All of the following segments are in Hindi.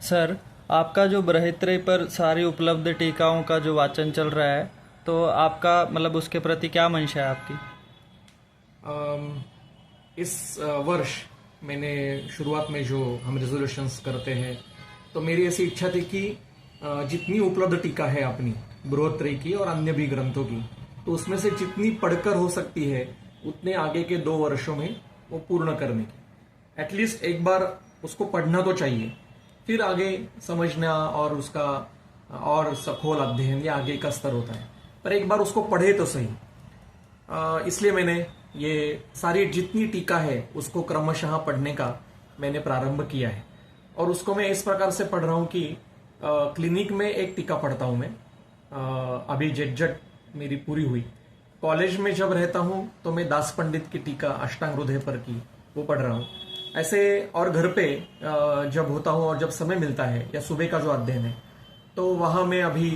सर, आपका जो बृहत्त्रयी पर सारी उपलब्ध टीकाओं का जो वाचन चल रहा है, तो आपका मतलब उसके प्रति क्या मंशा है आपकी? अम, इस वर्ष मैंने शुरुआत में जो हम रेजोल्यूशंस करते हैं, तो मेरी ऐसी इच्छा थी कि जितनी उपलब्ध टीका है अपनी बृहत्त्रयी की और अन्य भी ग्रंथों की, तो उसमें से जितनी पढ़कर हो सकती है उतने आगे के 2 वर्षों में वो पूर्ण करने की। एटलीस्ट एक बार उसको पढ़ना तो चाहिए, फिर आगे समझना और उसका और सखोल अध्ययन या आगे का स्तर होता है, पर एक बार उसको पढ़े तो सही। इसलिए मैंने ये सारी जितनी टीका है उसको क्रमशः पढ़ने का मैंने प्रारंभ किया है। और उसको मैं इस प्रकार से पढ़ रहा हूँ कि क्लिनिक में एक टीका पढ़ता हूँ मैं। अभी जेट मेरी पूरी हुई। कॉलेज में जब रहता हूँ तो मैं दास पंडित की टीका अष्टांग हृदय पर की वो पढ़ रहा हूँ ऐसे। और घर पे जब होता हूँ और जब समय मिलता है या सुबह का जो अध्ययन है, तो वहां मैं अभी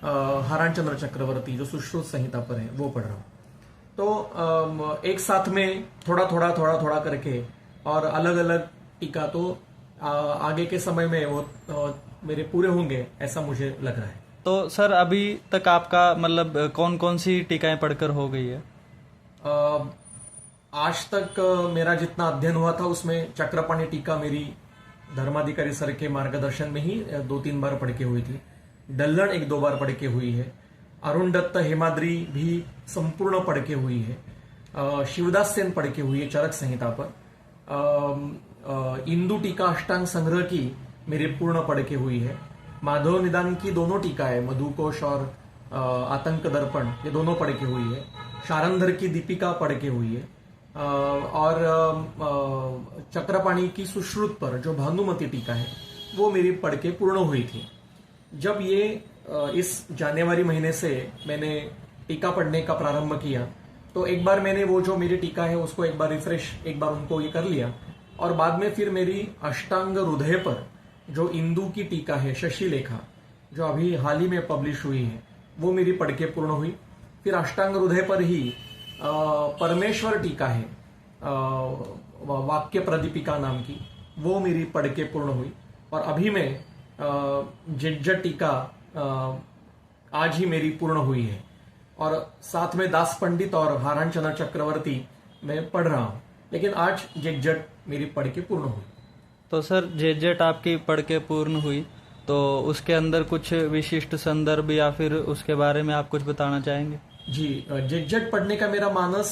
हरान चंद्र चक्रवर्ती जो सुश्रुत संहिता पर है वो पढ़ रहा हूँ। तो एक साथ में थोड़ा थोड़ा करके और अलग अलग टीका तो आगे के समय में वो मेरे पूरे होंगे ऐसा मुझे लग रहा है। तो सर, अभी तक आपका मतलब कौन कौन सी टीकाएं पढ़कर हो गई है? अ, आज तक मेरा जितना अध्ययन हुआ था उसमें चक्रपाणी टीका मेरी धर्माधिकारी सर के मार्गदर्शन में ही 2-3 बार पढ़ के हुई थी। डल्लन 1-2 बार पढ़ के हुई है। अरुण दत्त हेमाद्री भी संपूर्ण पढ़ के हुई है। शिवदास सेन पढ़ के हुई है चरक संहिता पर। इंदु टीका अष्टांग संग्रह की मेरी पूर्ण पढ़ के हुई है। माधव निदान की दोनों टीका है, मधुकोश और आतंक दर्पण, ये दोनों पढ़ के हुई है। शारंधर की दीपिका पढ़ के हुई है। और चक्रपाणी की सुश्रुत पर जो भानुमति टीका है वो मेरी पढ़ के पूर्ण हुई थी। जब ये इस जनवरी महीने से मैंने टीका पढ़ने का प्रारंभ किया, तो एक बार मैंने वो जो मेरी टीका है उसको एक बार रिफ्रेश, एक बार उनको ये कर लिया। और बाद में फिर मेरी अष्टांग हृदय पर जो इंदु की टीका है शशिलेखा, जो अभी हाल ही में पब्लिश हुई है, वो मेरी पढ़ के पूर्ण हुई। फिर अष्टांग हृदय पर ही परमेश्वर टीका है वाक्य प्रदीपिका नाम की, वो मेरी पढ़ के पूर्ण हुई। और अभी मैं जेट टीका आज ही मेरी पूर्ण हुई है। और साथ में दास पंडित और हारान चंद्र चक्रवर्ती मैं पढ़ रहा हूँ, लेकिन आज जेट मेरी पढ़ के पूर्ण हुई। तो सर, जेट आपकी पढ़ के पूर्ण हुई, तो उसके अंदर कुछ विशिष्ट संदर्भ या फिर उसके बारे में आप कुछ बताना चाहेंगे? जी, जेट पढ़ने का मेरा मानस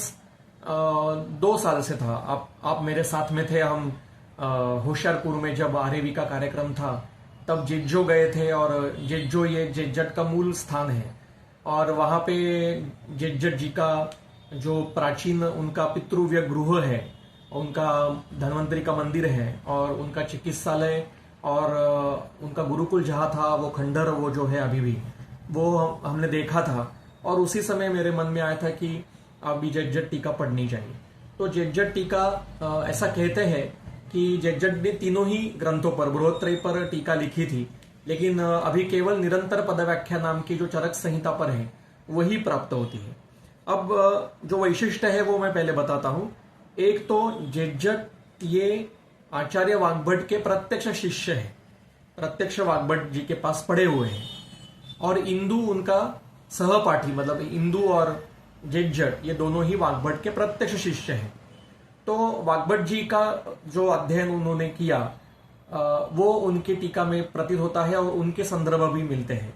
2 साल से था। आप मेरे साथ में थे। हम होशियारपुर में जब आरएवी का कार्यक्रम था तब जेजो गए थे, और जेजो ये जेट का मूल स्थान है। और वहां पे जेट जी का जो प्राचीन उनका पितृव्य गृह है, उनका धन्वंतरी का मंदिर है, और उनका चिकित्सालय और उनका गुरुकुल जहाँ था वो खंडर, वो जो है अभी भी, वो हमने देखा था। और उसी समय मेरे मन में आया था कि अभी जेट टीका पढ़नी चाहिए। तो जेट टीका ऐसा कहते हैं कि जेट ने तीनों ही ग्रंथों पर, बृहत्त्रयी पर टीका लिखी थी, लेकिन अभी केवल निरंतर पदव्याख्या नाम की जो चरक संहिता पर है वही प्राप्त होती है। अब जो वैशिष्ट्य है वो मैं पहले बताता हूं। एक तो जेट ये आचार्य वाग्भट के प्रत्यक्ष शिष्य है, प्रत्यक्ष वाग्भट जी के पास पढ़े हुए हैं। और इंदु उनका सहपाठी, मतलब इंदु और जेट ये दोनों ही वाग्भट के प्रत्यक्ष शिष्य हैं। तो वाग्भट जी का जो अध्ययन उन्होंने किया वो उनकी टीका में प्रतीत होता है और उनके संदर्भ भी मिलते हैं।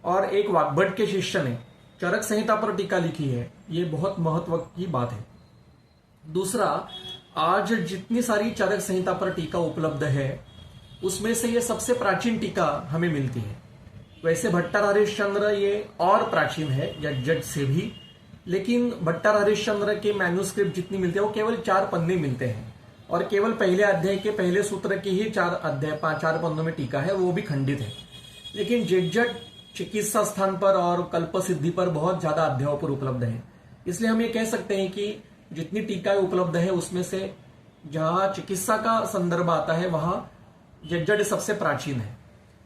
और एक वाग्भट के शिष्य ने चरक संहिता पर टीका लिखी है, ये बहुत महत्व की बात है। दूसरा, आज जितनी सारी चरक संहिता पर टीका उपलब्ध है उसमें से ये सबसे प्राचीन टीका हमें मिलती है। वैसे भट्टर हरिश्चंद्र ये और प्राचीन है जेट से भी, लेकिन भट्टर हरिश्चंद्र के मैन्युस्क्रिप्ट जितनी मिलती है वो केवल 4 पन्ने मिलते हैं, और केवल पहले अध्याय के पहले सूत्र की ही 4 पन्नों में टीका है, वो भी खंडित है। लेकिन जेट चिकित्सा स्थान पर और कल्प सिद्धि पर बहुत ज्यादा अध्यायों पर उपलब्ध है। इसलिए हम ये कह सकते हैं कि जितनी टीकाएं उपलब्ध है उसमें से जहां चिकित्सा का संदर्भ आता है वहां जेट सबसे प्राचीन है।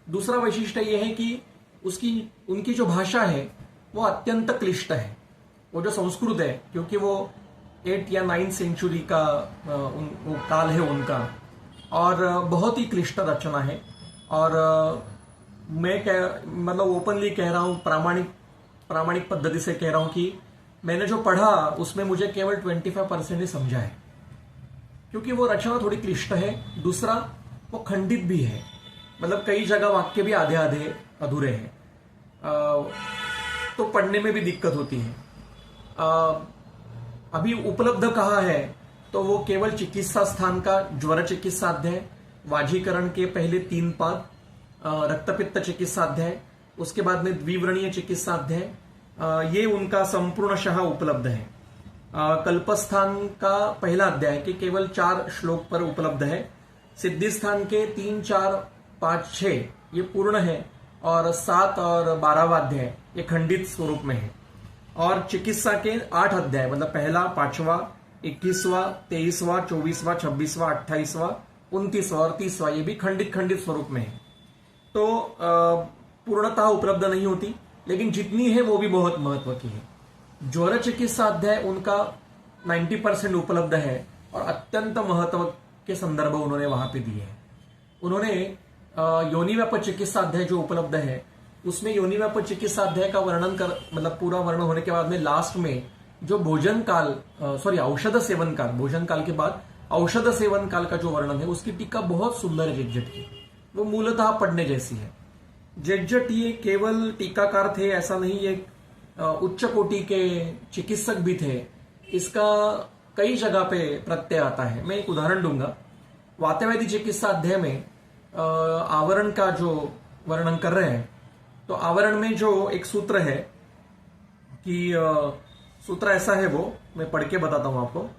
दूसरा वैशिष्ट्य यह है कि उनकी जो भाषा है वो अत्यंत क्लिष्ट है। वो जो संस्कृत है, क्योंकि वो 8 या 9 सेंचुरी का वो काल है उनका, और बहुत ही क्लिष्ट रचना है। और मैं मतलब ओपनली कह रहा हूं, प्रामाणिक पद्धति से कह रहा हूं कि मैंने जो पढ़ा उसमें मुझे केवल 25% ही समझा है, क्योंकि वो रचना थोड़ी क्लिष्ट है। दूसरा, वो खंडित भी है, मतलब कई जगह वाक्य भी आधे आधे अधूरे हैं, तो पढ़ने में भी दिक्कत होती है। अभी उपलब्ध कहाँ है, तो वो केवल चिकित्सा स्थान का ज्वर चिकित्सा अध्याय, वाजीकरण के पहले 3 पाद, रक्तपित्त चिकित्सा अध्याय, उसके बाद में द्विव्रणीय चिकित्सा अध्याय, ये उनका संपूर्णशः उपलब्ध है। कल्पस्थान का पहला अध्याय के केवल 4 श्लोक पर उपलब्ध है। सिद्धिस्थान के 3, 4, 5, 6 ये पूर्ण है, और 7 और 12वां अध्याय ये खंडित स्वरूप में है। और चिकित्सा के 8 अध्याय, मतलब पहला, 5वां, 21वां, 23वां, 24वां, 26वां, 28वां, 29वां और 30वां ये भी खंडित स्वरूप में है। तो पूर्णतः उपलब्ध नहीं होती, लेकिन जितनी है वो भी बहुत महत्व की है। ज्वर चिकित्सा अध्याय उनका 90% उपलब्ध है, और अत्यंत महत्व के संदर्भ उन्होंने वहां पे दिए हैं। उन्होंने योनिव्याप चिकित्सा अध्याय जो उपलब्ध है, उसमें योनिव्याप चिकित्सा अध्याय का वर्णन कर, मतलब पूरा वर्णन होने के बाद में लास्ट में जो औषध सेवन काल, भोजन काल के बाद औषध सेवन काल का जो वर्णन है, उसकी टीका बहुत सुंदर है जेटजेट की, वो मूलतः पढ़ने जैसी है। जेटजेट ये केवल टीकाकार थे ऐसा नहीं, ये उच्च कोटि के चिकित्सक भी थे। इसका कई जगह पे प्रत्यय आता है। मैं एक उदाहरण दूंगा। वातव्याधि चिकित्सा अध्याय में आवरण का जो वर्णन कर रहे हैं, तो आवरण में जो एक सूत्र है कि सूत्र ऐसा है, वो मैं पढ़ के बताता हूं आपको।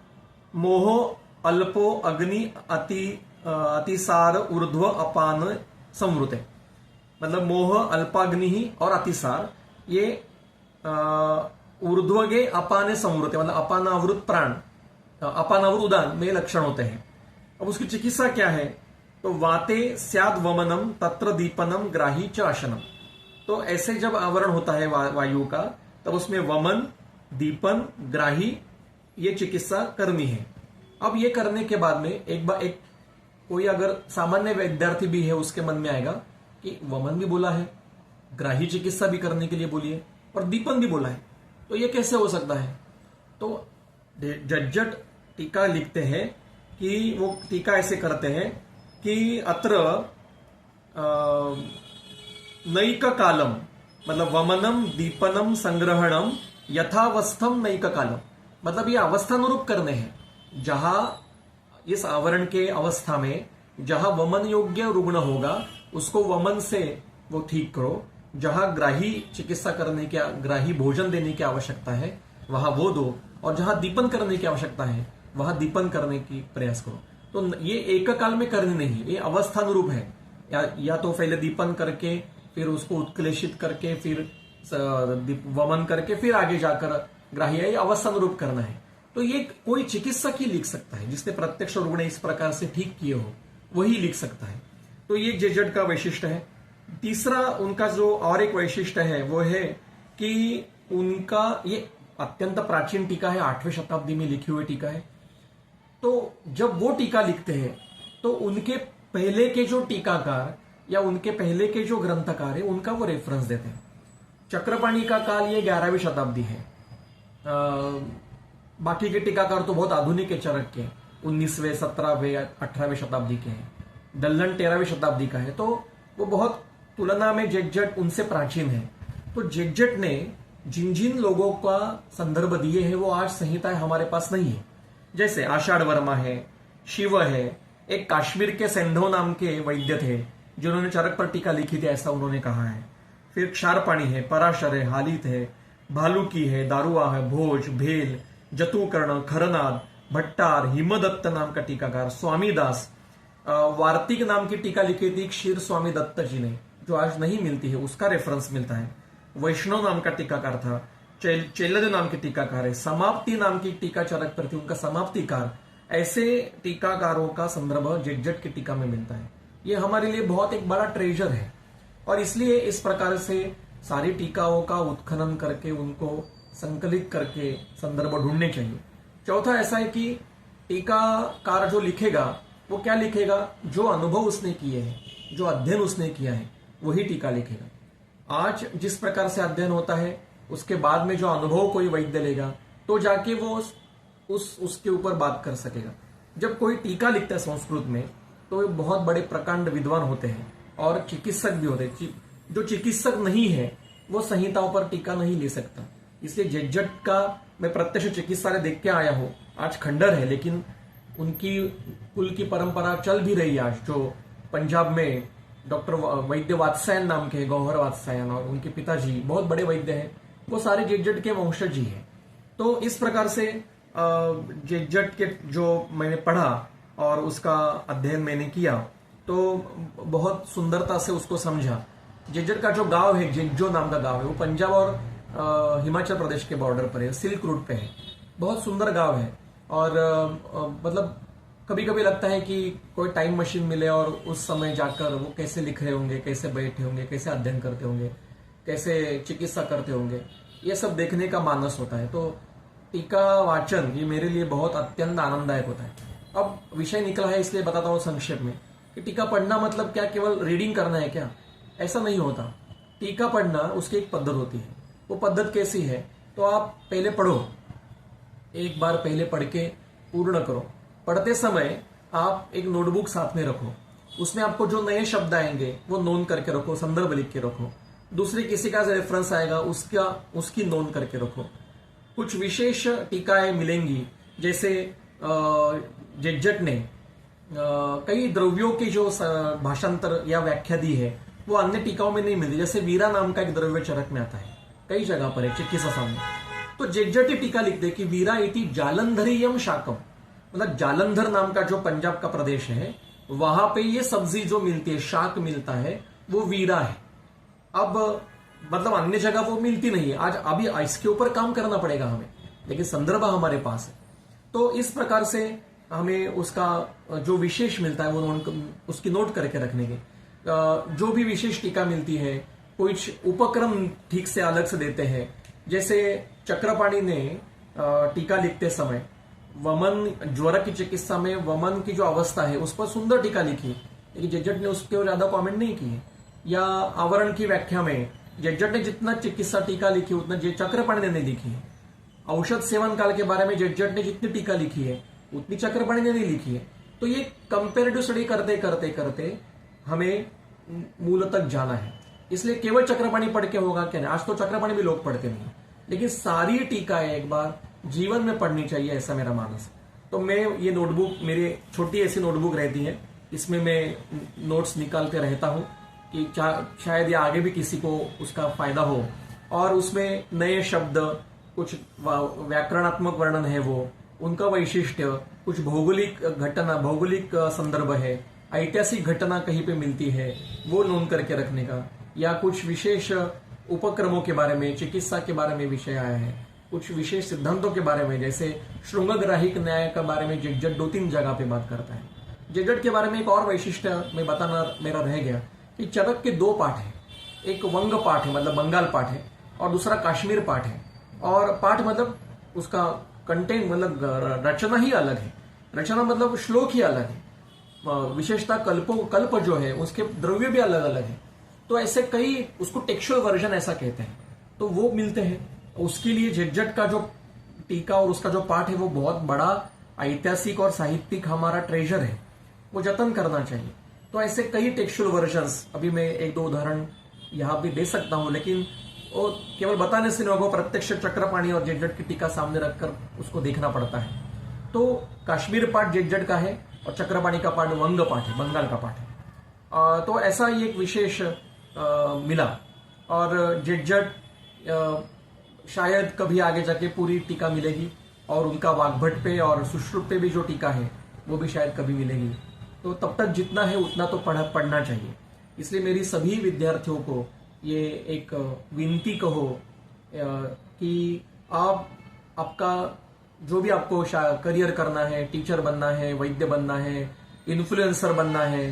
मोहो अल्पो अग्नि अतिसार ऊर्ध्व अपान संवृते, मतलब मोह, अल्पाग्नि ही और अतिसार, ये ऊर्ध्वगे अपाने संवृते, मतलब अपानावृत प्राण, अपानावृत उदान में लक्षण होते हैं। अब उसकी चिकित्सा क्या है, तो वाते स्याद वमनम तत्र दीपनम ग्राही च आशनम। तो ऐसे जब आवरण होता है वायु का, तब उसमें वमन, दीपन, ग्राही ये चिकित्सा करनी है। अब ये करने के बाद में एक कोई अगर सामान्य विद्यार्थी भी है, उसके मन में आएगा कि वमन भी बोला है, ग्राही चिकित्सा भी करने के लिए बोली है, और दीपन भी बोला है, तो ये कैसे हो सकता है। तो जज्जट टीका लिखते हैं कि वो टीका ऐसे करते हैं कि अत्र नैक कालम, मतलब वमनम दीपनम संग्रहणम यथावस्थम नैक कालम, मतलब ये अवस्थानुरूप करने हैं। जहां इस आवरण के अवस्था में जहां वमन योग्य रुग्ण होगा, उसको वमन से वो ठीक करो। जहां ग्राही चिकित्सा करने की, ग्राही भोजन देने की आवश्यकता है, वहां वो दो, और जहां दीपन करने की आवश्यकता है, वहां दीपन करने की प्रयास करो। तो ये एक काल में करनी नहीं, ये अवस्थानुरूप है। या तो पहले दीपन करके, फिर उसको उत्क्लेशित करके, फिर वमन करके, फिर आगे जाकर ग्राह्य, ये अवस्थानुरूप करना है। तो ये कोई चिकित्सक ही लिख सकता है, जिसने प्रत्यक्ष रुग्ण इस प्रकार से ठीक किए हो, वही लिख सकता है। तो ये जेजेट का वैशिष्ट्य है। तीसरा उनका जो और एक वैशिष्ट्य है, वो है कि उनका ये अत्यंत प्राचीन टीका है, 8वीं शताब्दी में लिखी हुई टीका है। तो जब वो टीका लिखते हैं, तो उनके पहले के जो टीकाकार या उनके पहले के जो ग्रंथकार है, उनका वो रेफरेंस देते हैं। चक्रपाणी का काल ये 11वीं शताब्दी है। बाकी के टीकाकार तो बहुत आधुनिक है, चरक के 19वें, 17वें, 18वें शताब्दी के हैं। डल्लन 13वीं शताब्दी का है। तो वो बहुत तुलना में जेटजेट उनसे प्राचीन है। तो जेटजेट ने जिन जिन लोगों का संदर्भ दिए हैं, वो आज संहिताएं हमारे पास नहीं है। जैसे आषाढ़ वर्मा है, शिव है, एक काश्मीर के सेंधो नाम के वैद्य थे जिन्होंने चरक पर टीका लिखी थी, ऐसा उन्होंने कहा है। फिर क्षारपाणी है, पराशर है, हालित है, भालुकी है, दारुआ है, भोज, भेल, जतुकर्ण, खरनाद, भट्टार, हिमदत्त नाम का टीकाकार, स्वामीदास, वार्तिक नाम की टीका लिखी थी क्षीर स्वामी दत्त जी ने, जो आज नहीं मिलती है, उसका रेफरेंस मिलता है। वैष्णव नाम का टीकाकार था, चेल्लद नाम के टीकाकार है, समाप्ति नाम की टीका चरक पर थी, उनका समाप्तिकार। ऐसे टीकाकारों का संदर्भ जेटजेट की टीका में मिलता है। ये हमारे लिए बहुत एक बड़ा ट्रेजर है, और इसलिए इस प्रकार से सारी टीकाओं का उत्खनन करके, उनको संकलित करके संदर्भ ढूंढने चाहिए। चौथा ऐसा है कि टीकाकार जो लिखेगा, वो क्या लिखेगा? जो अनुभव उसने किए हैं, जो अध्ययन उसने किया है, वही टीका लिखेगा। आज जिस प्रकार से अध्ययन होता है, उसके बाद में जो अनुभव कोई वैद्य लेगा, तो जाके वो उसके ऊपर बात कर सकेगा। जब कोई टीका लिखता है संस्कृत में, तो ये बहुत बड़े प्रकांड विद्वान होते हैं और चिकित्सक भी होते हैं। जो चिकित्सक नहीं है, वो संहिताओं पर टीका नहीं ले सकता। इसलिए जेजट का मैं प्रत्यक्ष चिकित्सालय देख के आया हूं। आज खंडर है, लेकिन उनकी कुल की परंपरा चल भी रही है आज। जो पंजाब में डॉक्टर वैद्य वात्सायन नाम के, गौहर वात्सायन, और उनके पिताजी बहुत बड़े वैद्य हैं, वो सारे जेजट के वंशज ही हैं। तो इस प्रकार से जेजट के जो मैंने पढ़ा और उसका अध्ययन मैंने किया, तो बहुत सुंदरता से उसको समझा। जेजट का जो गांव है, जेजो नाम का गांव है, वो पंजाब और हिमाचल प्रदेश के बॉर्डर पर है, सिल्क रूट पे है। बहुत सुंदर गांव है। और मतलब कभी कभी लगता है कि कोई टाइम मशीन मिले और उस समय जाकर वो कैसे लिख रहे होंगे, कैसे बैठे होंगे, कैसे अध्ययन करते होंगे, कैसे चिकित्सा करते होंगे, ये सब देखने का मानस होता है। तो टीका वाचन ये मेरे लिए बहुत अत्यंत आनंददायक होता है। अब विषय निकला है, इसलिए बताता हूँ संक्षेप में कि टीका पढ़ना मतलब क्या केवल रीडिंग करना है क्या? ऐसा नहीं होता। टीका पढ़ना उसकी एक पद्धत होती है। वो पद्धत कैसी है? तो आप पहले पढ़ो, एक बार पहले पढ़ के पूर्ण करो। पढ़ते समय आप एक नोटबुक साथ में रखो, उसमें आपको जो नए शब्द आएंगे वो नोट करके रखो, संदर्भ लिख के रखो। दूसरे किसी का रेफरेंस आएगा, उसकी नोट करके रखो। कुछ विशेष टीकाएं मिलेंगी, जैसे जेजट ने कई द्रव्यों की जो भाषांतर या व्याख्या दी है, वो अन्य टीकाओं में नहीं मिलती। जैसे वीरा नाम का एक द्रव्य चरक में आता है, कई जगह पर है चिकित्सा सामने। तो जेजट ही टीका लिखते कि वीरा इति जालंधरीयम शाकम, मतलब जालंधर नाम का जो पंजाब का प्रदेश है, वहां पे ये सब्जी जो मिलती है, शाक मिलता है, वो वीरा है। अब मतलब अन्य जगह वो मिलती नहीं है। आज अभी इसके ऊपर काम करना पड़ेगा हमें, लेकिन संदर्भ हमारे पास है। तो इस प्रकार से हमें उसका जो विशेष मिलता है वो उसकी नोट करके रखने के। जो भी विशेष टीका मिलती है, कुछ उपक्रम ठीक से अलग से देते हैं। जैसे चक्रपाणी ने टीका लिखते समय वमन, ज्वर की चिकित्सा में वमन की जो अवस्था है उस पर सुंदर टीका लिखी, लेकिन जेजट ने उसके ज्यादा कमेंट नहीं किए। या आवरण की व्याख्या में जेजट ने जितना चिकित्सा टीका लिखी उतना चक्रपाणी ने नहीं लिखी है। औषध सेवन काल के बारे में जेजट ने जितनी टीका लिखी है उतनी चक्रपाणी ने नहीं लिखी है। तो ये कंपेरेटिव स्टडी करते करते करते हमें मूल तक जाना है। इसलिए केवल चक्रपाणी पढ़ के होगा क्या? नहीं, आज तो चक्रपाणी भी लोग पढ़ते नहीं, लेकिन सारी टीकाएं एक बार जीवन में पढ़नी चाहिए, ऐसा मेरा मानस है। तो मैं ये नोटबुक, मेरी छोटी ऐसी नोटबुक रहती है, इसमें मैं नोट्स निकालते रहता हूँ कि शायद ये आगे भी किसी को उसका फायदा हो। और उसमें नए शब्द, कुछ व्याकरणात्मक वर्णन है वो, उनका वैशिष्ट्य, कुछ भौगोलिक घटना, भौगोलिक संदर्भ है, ऐतिहासिक घटना कहीं पे मिलती है वो नोट करके रखने का, या कुछ विशेष उपक्रमों के बारे में, चिकित्सा के बारे में विषय आया है, कुछ विशेष सिद्धांतों के बारे में, जैसे श्रृंगग्राहिक न्याय के बारे में जेजट 2-3 जगह पे बात करता है। जेजट के बारे में एक और वैशिष्ट्य में बताना मेरा रह गया कि चरक के 2 पाठ है। एक वंग पाठ है, मतलब बंगाल पाठ है, और दूसरा कश्मीर पाठ है। और पाठ मतलब उसका कंटेंट, मतलब रचना ही अलग है। रचना मतलब श्लोक ही अलग है। विशेषता कल्प जो है उसके द्रव्य भी अलग अलग है। तो ऐसे कई, उसको टेक्सुअल वर्जन ऐसा कहते हैं, तो वो मिलते हैं। उसके लिए जेजट का जो टीका और उसका जो पाठ है वो बहुत बड़ा ऐतिहासिक और साहित्यिक हमारा ट्रेजर है, वो जतन करना चाहिए। तो ऐसे कई टेक्सुअल वर्जन्स, अभी मैं 1-2 उदाहरण यहाँ भी दे सकता हूँ, लेकिन वो केवल बताने से नहीं होगा, प्रत्यक्ष चक्रपाणी और जेजट की टीका सामने रखकर उसको देखना पड़ता है। तो कश्मीर पाठ जेजट का है और चक्रपाणी का पाठ वंग पाठ है, बंगाल का पाठ है। तो ऐसा ही एक विशेष मिला। और जेजट शायद कभी आगे जाके पूरी टीका मिलेगी, और उनका वाग्भट पे और सुश्रुत पे भी जो टीका है वो भी शायद कभी मिलेगी। तो तब तक जितना है उतना तो पढ़ना चाहिए। इसलिए मेरी सभी विद्यार्थियों को ये एक विनती कहो कि आपका जो भी आपको करियर करना है, टीचर बनना है, वैद्य बनना है, इन्फ्लुएंसर बनना है,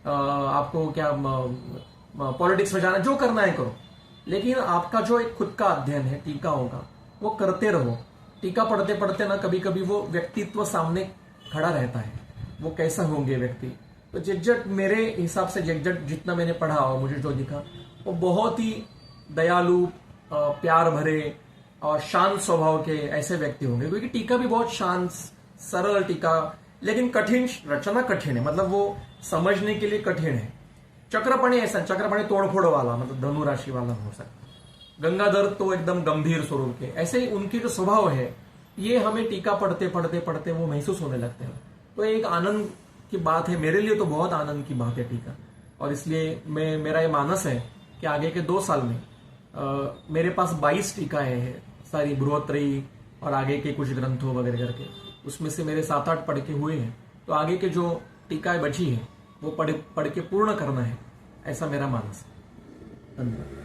आपको क्या पॉलिटिक्स में जाना, जो करना है करो, लेकिन आपका जो एक खुद का अध्ययन है टीकाओं का, वो करते रहो। टीका पढ़ते पढ़ते ना कभी कभी वो व्यक्तित्व सामने खड़ा रहता है। वो कैसा होंगे व्यक्ति। तो जगजट मेरे हिसाब से जगजट जितना मैंने पढ़ा और मुझे जो दिखा वो बहुत ही दयालु, प्यार भरे और शांत स्वभाव के ऐसे व्यक्ति होंगे, क्योंकि टीका भी बहुत शांत सरल टीका, लेकिन कठिन रचना कठिन है, मतलब वो समझने के लिए कठिन है। चक्रपाणी ऐसा, चक्रपाणी तोड़फोड़ वाला, मतलब धनु राशि वाला हो सकता। गंगाधर तो एकदम गंभीर स्वरूप के, ऐसे ही उनकी जो स्वभाव है ये हमें टीका पढ़ते पढ़ते पढ़ते वो महसूस होने लगते हैं। तो एक आनंद की बात है, मेरे लिए तो बहुत आनंद की बात है टीका। और इसलिए मेरा ये मानस है कि आगे के 2 साल में मेरे पास 22 टीकाएं हैं, सारी बृहत्त्रयी और आगे के कुछ ग्रंथों वगैरह करके, उसमें से मेरे 7-8 पढ़ के हुए हैं। तो आगे के जो टीकाएं बची है वो पढ़ के पूर्ण करना है, ऐसा मेरा मानस है। धन्यवाद।